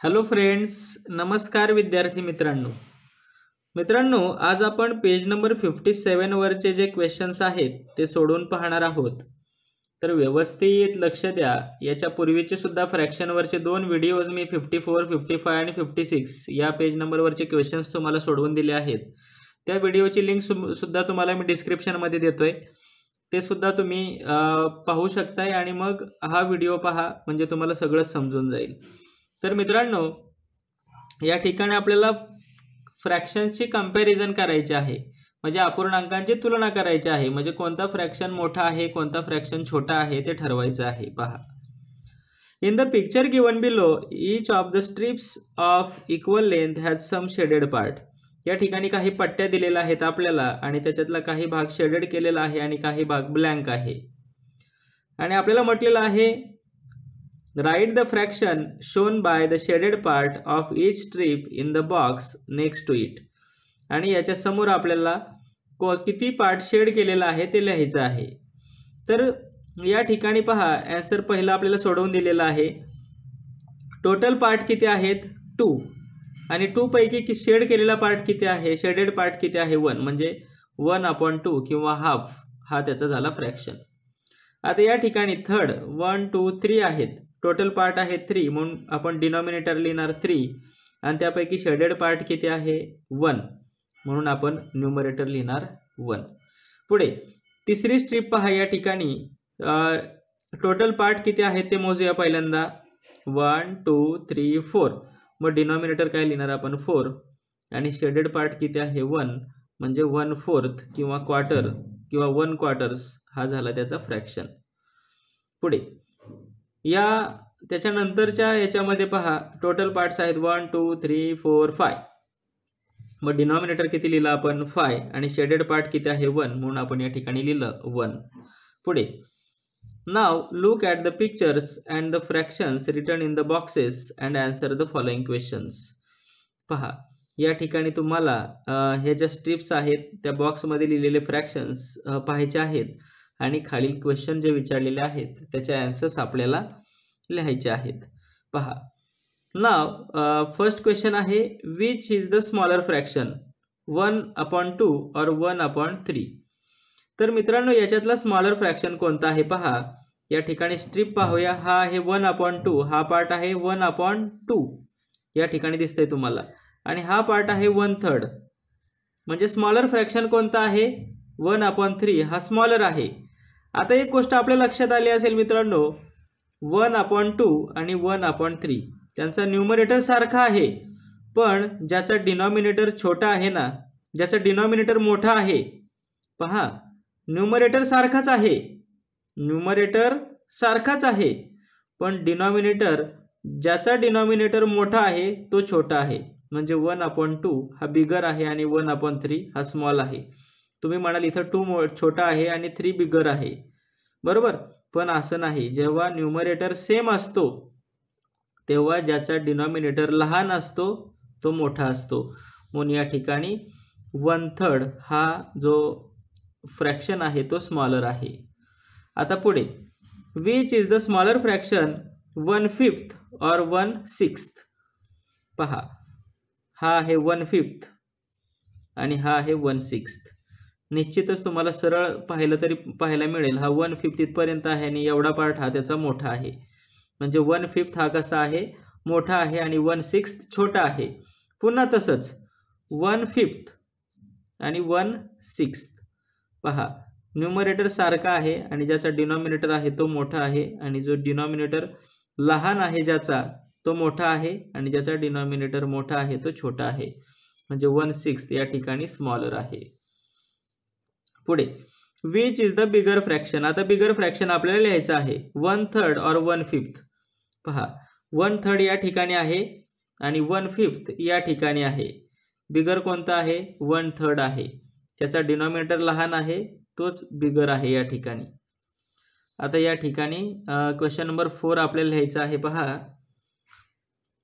Hello friends, नमस्कार विद्यार्थी मित्रांनो. आज आपण पेज नंबर 57 वरचे जे क्वेश्चन्स आहेत ते सोडवून पाहणार आहोत. तर व्यवस्थित लक्ष द्या. याच्या पूर्वीचे सुद्धा फ्रॅक्शन वरचे दोन व्हिडिओज मी 54, 55 आणि 56 या पेज नंबर वरचे क्वेश्चन्स तुम्हाला सोडवून दिले आहेत. त्या व्हिडिओची लिंक सुद्धा तुम्हाला मी डिस्क्रिप्शन मध्ये देतोय. ते सुद्धा तुम्ही पाहू शकताय आणि मग हा व्हिडिओ पहा, म्हणजे तुम्हाला सगळं समजून जाईल. तर मित्रांनो, या ठिकाणी आपल्याला फ्रॅक्शन्सची कंपॅरिझन करायची आहे, म्हणजे अपूर्णांकांची तुलना करायची आहे. म्हणजे कोणता फ्रॅक्शन मोठा आहे, कोणता फ्रॅक्शन छोटा आहे ते ठरवायचं आहे. पहा, in the picture given below each of the strips of equal length has some shaded part. या ठिकाणी काही पट्ट्या दिलेल्या आहेत आपल्याला आणि त्याच्यातला काही भाग शेडेड केलेला आहे आणि काही भाग ब्लँक आहे. आणि आपल्याला म्हटलेलं आहे write the fraction shown by the shaded part of each strip in the box next to it. आणि याच्या समोर आपल्याला किती पार्ट शेड केलेला आहे ते लिहायचं आहे. तर या ठिकाणी पहा, आन्सर पहिला आपल्याला सोडवून दिलेला आहे. टोटल पार्ट किती आहेत? 2. आणि 2 पैकी शेड केलेला पार्ट किती आहे? शेडेड पार्ट किती आहे? 1. म्हणजे 1/2 किंवा हाफ हा त्याचा झाला फ्रॅक्शन. आता या ठिकाणी थर्ड 1, 2, 3 आहेत. टोटल पार्ट आहे 3, म्हणून आपण डिनॉमिनेटर लिहिणार 3 आणि त्यापैकी शेडेड पार्ट किती आहे? 1, म्हणून आपण न्यूमरेटर लिहिणार 1. पुढे तिसरी स्ट्रिप पहा. या ठिकाणी टोटल पार्ट किती आहेत ते मोजूया. पहिल्यांदा 1, 2, 3, 4. मग डिनॉमिनेटर काय लिहिणार आपण? 4. आणि शेडेड पार्ट किती आहे? 1, म्हणजे 1/4 किंवा क्वार्टर किंवा 1/4 हा झाला त्याचा फ्रॅक्शन. पुढे या त्याच्यानंतरच्या याच्यामध्ये पहा, टोटल पार्ट्स आहेत 1, 2, 3, 4, 5. मग डिनॉमिनेटर किती लिहिलं आपण? 5. आणि शेडेड पार्ट किती आहे? 1, म्हणून आपण या ठिकाणी लिहिलं 1. पुढे now look at the pictures and the fractions return in the boxes and answer the following questions. पहा, या ठिकाणी तुम्हाला हे ज्या स्ट्रिप्स आहेत त्या बॉक्समध्ये लिहिलेले फ्रॅक्शन्स पाहायचे आहेत आणि खालील क्वेश्चन जे विचारलेले आहेत त्याचे आन्सर्स आपल्याला लिहायचे आहेत. पहा, नाव फर्स्ट क्वेश्चन आहे, which is the smaller fraction 1/2 और 1/3. तर मित्रांनो, याच्यातला स्मॉलर फ्रॅक्शन कोणता आहे? पहा, या ठिकाणी स्ट्रिप पाहूया. हा आहे 1/2, हा पार्ट आहे 1/2 या ठिकाणी दिसतंय तुम्हाला, आणि हा पार्ट आहे 1/3. म्हणजे स्मॉलर फ्रॅक्शन कोणता आहे? 1/3 हा स्मॉलर आहे. आता एक गोष्ट आपल्या लक्षात आली असेल मित्रांनो, 1/2 आणि 1/3 त्यांचा न्यूमरेटर सारखा आहे, पण ज्याचा डिनॉमिनेटर छोटा आहे ना, ज्याचा डिनॉमिनेटर मोठा आहे, पहा न्यूमरेटर सारखाच आहे, न्यूमरेटर सारखाच आहे, पण डिनॉमिनेटर ज्याचा डिनॉमिनेटर मोठा आहे तो छोटा आहे. म्हणजे 1/2 हा बिगर आहे आणि 1/3 हा स्मॉल आहे. तुम्ही म्हणाल इथं 2 छोटा आहे आणि 3 बिगर आहे, बरोबर? पण असं नाही. जेव्हा न्यूमरेटर सेम असतो तेव्हा ज्याचा डिनॉमिनेटर लहान असतो तो मोठा असतो. म्हणून या ठिकाणी 1/3 हा जो फ्रॅक्शन आहे तो स्मॉलर आहे. आता पुढे, which is the smaller fraction 1/5 और 1/6. पहा, हा आहे 1/5 आणि हा आहे 1/6. निश्चितच तुम्हाला सरळ पाहिलं तरी पाहायला मिळेल, हा 1/5 इथपर्यंत आहे आणि एवढा पार्ट हा त्याचा मोठा आहे. म्हणजे 1/5 हा कसा आहे? मोठा आहे आणि 1/6 छोटा आहे. पुन्हा तसंच 1/5 आणि 1/6. पहा, न्यूमरेटर सारखा आहे आणि ज्याचा डिनॉमिनेटर आहे तो मोठा आहे, आणि जो डिनॉमिनेटर लहान आहे ज्याचा तो मोठा आहे, आणि ज्याचा डिनॉमिनेटर मोठा आहे तो छोटा आहे. म्हणजे 1/6 या ठिकाणी स्मॉलर आहे. पुढे, which is the bigger fraction. आता बिगर फ्रॅक्शन आपल्याला लिहायचं आहे 1/3 और 1/5. पहा, 1/3 या ठिकाणी आहे आणि 1/5 या ठिकाणी आहे. बिगर कोणता आहे? 1/3 आहे. त्याचा डिनॉमिनेटर लहान आहे तोच बिगर आहे या ठिकाणी. आता या ठिकाणी क्वेश्चन नंबर 4 आपल्याला लिहायचं आहे. पहा,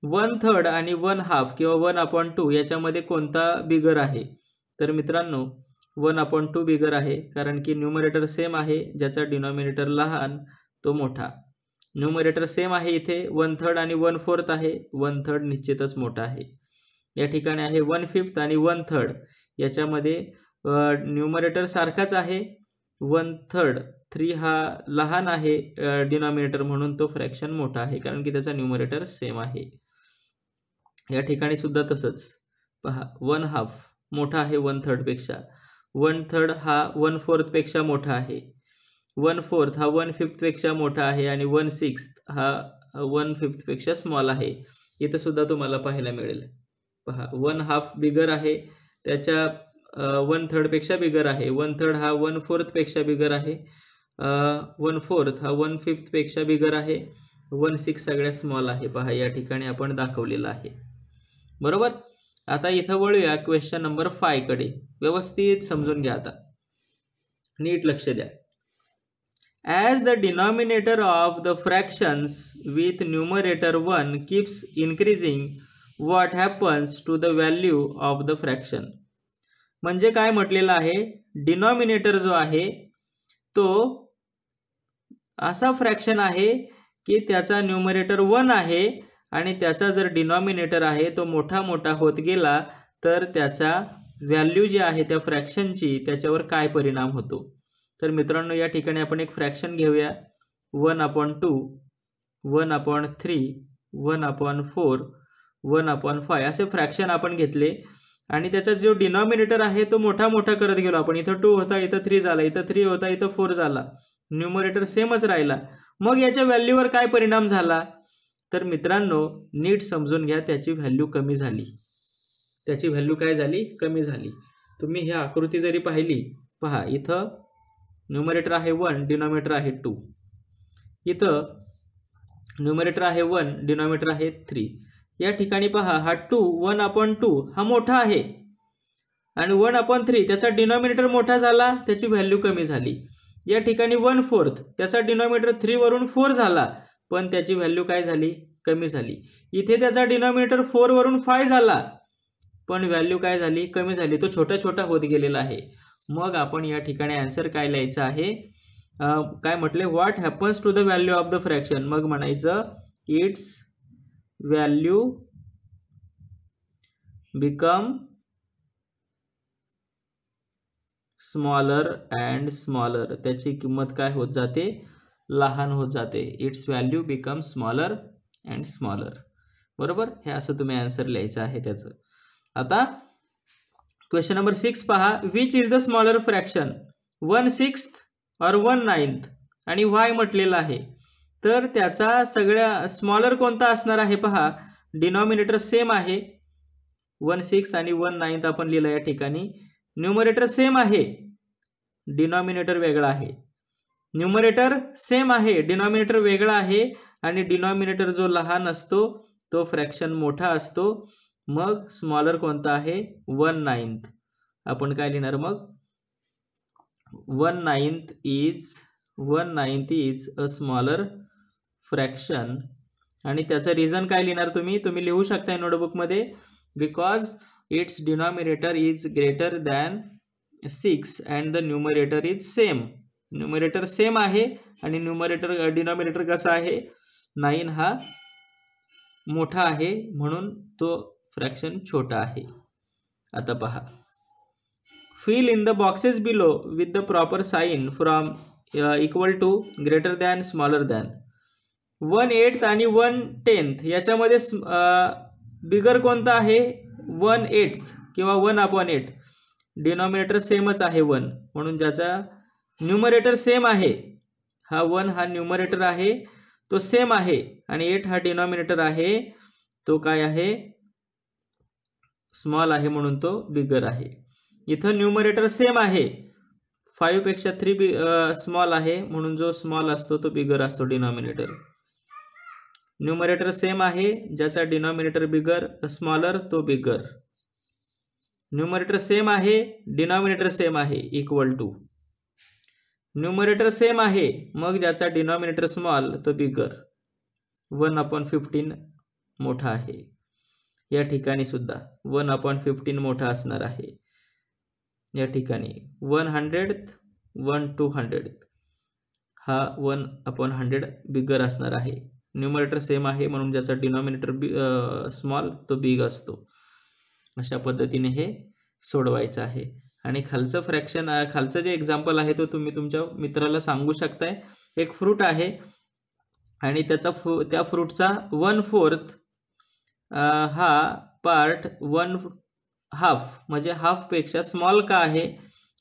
1/3 आणि 1/2 किंवा 1/2 याच्यामध्ये कोणता बिगर आहे? तर मित्रांनो, 1/2 बिगर आहे, कारण की न्यूमरेटर सेम आहे, ज्याचा डिनॉमिनेटर लहान तो मोठा. न्यूमरेटर सेम आहे इथे 1/3 आणि 1/4 आहे. 1/3 निश्चितच मोठा आहे. या ठिकाणी आहे 1/5 आणि 1/3 याच्यामध्ये न्यूमरेटर सारखाच आहे. 1/3 3 हा लहान आहे डिनॉमिनेटर म्हणून तो फ्रॅक्शन मोठा आहे कारण की त्याचा न्यूमरेटर सेम आहे. या ठिकाणी सुद्धा तसंच पहा 1/2 मोठा आहे 1/3 पेक्षा. 1/3 हा 1/4 पेक्षा मोठा आहे. 1/4 हा 1/5 पेक्षा मोठा आहे आणि 1/6 हा 1/5 पेक्षा स्मॉल आहे. इथं सुद्धा तुम्हाला पाहायला मिळेल. पहा 1/2 बिगर आहे त्याच्या 1/3 पेक्षा बिगर आहे. 1/3 हा 1/4 पेक्षा बिगर आहे. 1/4 हा 1/5 पेक्षा बिगर आहे. 1/6 सगळ्यात स्मॉल आहे. पहा या ठिकाणी आपण दाखवलेलं आहे. बरोबर. आता इथं वळूया क्वेश्चन नंबर 5 कडे. व्यवस्थित समजून घ्या आता, नीट लक्ष द्या. As the denominator of the fractions with numerator 1 keeps increasing, what happens to the value of the fraction? म्हणजे काय म्हटलेलं आहे, डिनॉमिनेटर जो आहे तो असा फ्रॅक्शन आहे की त्याचा न्यूमरेटर 1 आहे आणि त्याचा जर डिनॉमिनेटर आहे तो मोठा मोठा होत गेला तर त्याचा व्हॅल्यू जी आहे त्या फ्रॅक्शनची त्याच्यावर काय परिणाम होतो. तर मित्रांनो या ठिकाणी आपण एक फ्रॅक्शन घेऊया. 1/2, 1/3, 1/4, 1/5 असे फ्रॅक्शन आपण घेतले आणि त्याचा जो डिनॉमिनेटर आहे तो मोठा मोठा करत गेलो आपण. इथं 2 होता, इथं 3 झाला, इथं 3 होता, इथं 4 झाला. न्यूमरेटर सेमच राहिला. मग याच्या व्हॅल्यूवर काय परिणाम झाला तर मित्रांनो नीट समजून घ्या, त्याची व्हॅल्यू कमी झाली. त्याची व्हॅल्यू काय झाली, कमी झाली. तुम्ही ही आकृती जरी पाहिली, पहा इथं न्यूमरेटर आहे 1, डिनॉमिनेटर आहे 2. इथं न्यूमरेटर आहे 1, डिनॉमिनेटर आहे 3. या ठिकाणी पहा हा 2 1/2 हा मोठा आहे आणि 1/3 त्याचा डिनॉमिनेटर मोठा झाला, त्याची व्हॅल्यू कमी झाली. या ठिकाणी 1/4 त्याचा डिनॉमिनेटर 3 वरून 4 झाला पण त्याची व्हॅल्यू काय झाली, कमी झाली. इथे त्याचा डिनॉमिनेटर 4 वरून 5 झाला पण व्हॅल्यू काय झाली, कमी झाली. तो छोटा छोटा होत गेलेला आहे. मग आपण या ठिकाणी आन्सर काय लिहायचं आहे, काय म्हटले, what happens to the value of the fraction. मग म्हणायचं its value become smaller and smaller. त्याची किंमत काय होत जाते, लहान होत जाते. Its value become smaller and smaller. बरोबर. हे असं तुम्ही आन्सर लिहायचं आहे त्याचं. आता क्वेश्चन नंबर 6 पहा. Which is the smaller fraction, 1/6 और 1/9 आणि वाय म्हटलेलं आहे. तर त्याचा सगळ्या स्मॉलर कोणता असणार आहे पहा. डिनॉमिनेटर सेम आहे 1/6 आणि 1/9 आपण लिहिलं या ठिकाणी. न्यूमरेटर सेम आहे, डिनॉमिनेटर वेगळा आहे. न्यूमरेटर सेम आहे, डिनॉमिनेटर वेगळा आहे आणि डिनॉमिनेटर जो लहान असतो तो फ्रॅक्शन मोठा असतो. मग स्मॉलर कोणता आहे, 1/9. आपण काय लिहिणार मग, 1/9 इज अ स्मॉलर फ्रॅक्शन. आणि त्याचं रिझन काय लिहिणार तुम्ही लिहू शकता नोटबुकमध्ये. Because it's denominator is greater than 6 and the numerator is same. Numerator same आहे आणि डिनॉमिनेटर कसा आहे, 9 हा मोठा आहे म्हणून तो फ्रॅक्शन छोटा आहे. आता पहा, fill in the boxes below with the proper sign from equal to greater than smaller than. 1/8 आणि 1/10 याच्यामध्ये बिगर कोणता आहे, 1/8 किंवा 1/8. डिनॉमिनेटर सेमच आहे 1 म्हणून ज्याचा न्यूमरेटर सेम आहे, हा 1 हा न्यूमरेटर आहे तो सेम आहे आणि 8 हा डिनॉमिनेटर आहे तो काय आहे, स्मॉल आहे म्हणून तो बिगर आहे. इथं न्यूमरेटर सेम आहे, 5 पेक्षा 3 स्मॉल आहे म्हणून जो स्मॉल असतो तो बिगर असतो डिनॉमिनेटर. न्यूमरेटर सेम आहे, ज्याचा डिनॉमिनेटर बिगर स्मॉलर तो बिगर. न्यूमरेटर सेम आहे, डिनॉमिनेटर सेम आहे, इक्वल टू. न्यूमरेटर सेम आहे मग ज्याचा डिनॉमिनेटर स्मॉल तो बिगर. 1/15 मोठा आहे. या ठिकाणी सुद्धा 1/15 मोठा असणार आहे. या ठिकाणी 1/100, 1/200 हा 1/100 बिगर असणार आहे. न्यूमरेटर सेम आहे म्हणून ज्याचा डिनॉमिनेटर स्मॉल तो बिग असतो. अशा पद्धतीने हे सोडवायचं आहे. आणि खालचं फ्रॅक्शन खालचं जे एक्झाम्पल आहे तो तुम्ही तुमच्या मित्राला सांगू शकताय. एक फ्रूट आहे आणि त्या फ्रूटचा 1/4 हा पार्ट 1/2 म्हणजे हाफपेक्षा स्मॉल का आहे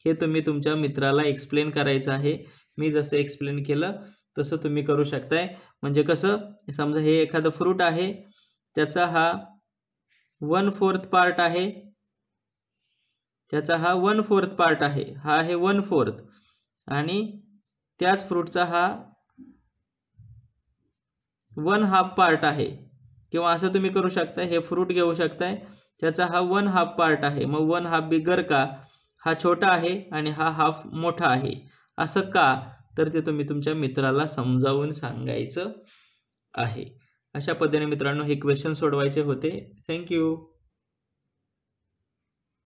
हे तुम्ही तुमच्या मित्राला एक्सप्लेन करायचं आहे. मी जसं एक्सप्लेन केलं तसं तुम्ही करू शकताय. म्हणजे कसं, समजा हे एखादं फ्रूट आहे, त्याचा हा 1/4 पार्ट आहे, त्याचा हा 1/4 पार्ट आहे, हा आहे 1/4 आणि त्याच फ्रूटचा हा 1/2 पार्ट आहे. किंवा असं तुम्ही करू शकता, हे फ्रूट घेऊ शकताय, त्याचा हा 1/2 पार्ट आहे, मग 1/2 बिगर का, हा छोटा आहे आणि हा हाफ मोठा आहे. असं का, तर ते तुम्ही तुमच्या मित्राला समजावून सांगायचं आहे. अशा पद्धतीने मित्रांनो हे क्वेश्चन सोडवायचे होते. थँक्यू.